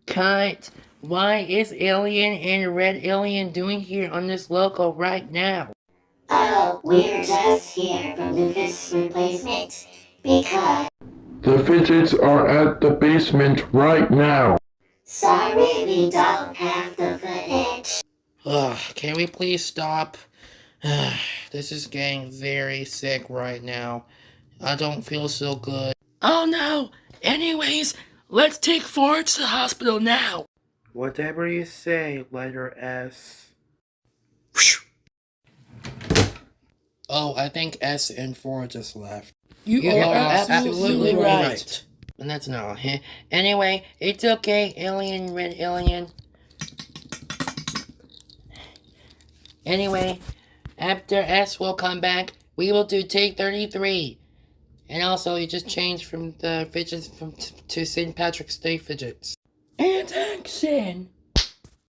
Cut. Why is Alien and Red Alien doing here on this logo right now? Oh, we're just here for Lucas replacement because The fidgets are at the basement right now. sorry we don't have the footage. Ugh, can we please stop? This is getting very sick right now. I don't feel so good. Oh no! Anyways, let's take Ford to the hospital now! Whatever you say, letter S. Oh, I think S and 4 just left. You are absolutely right. And that's not. Anyway, it's okay, Alien, Red Alien. Anyway, after S will come back, we will do take 33. And also, you just changed from the fidgets to St. Patrick's Day fidgets. And action!